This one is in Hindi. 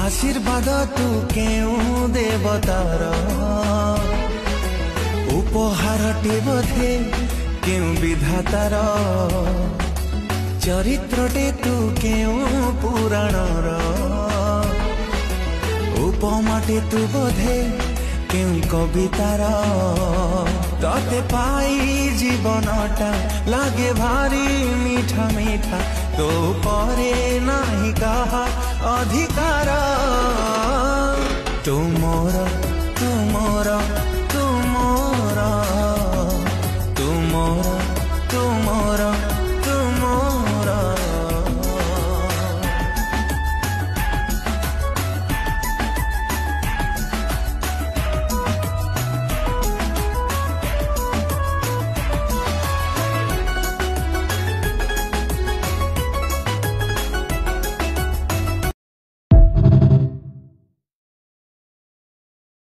आशीर्वाद तू केउ देवतार उपहारटे बोधे केउ विधातार चरित्रटे तू केउ पुराणर उपमाटे तू बोधे केउ कवितार तते पाई जीवनटा लागे भारी मीठा मीठा तो परे नाही कहा अधिकार तू मोर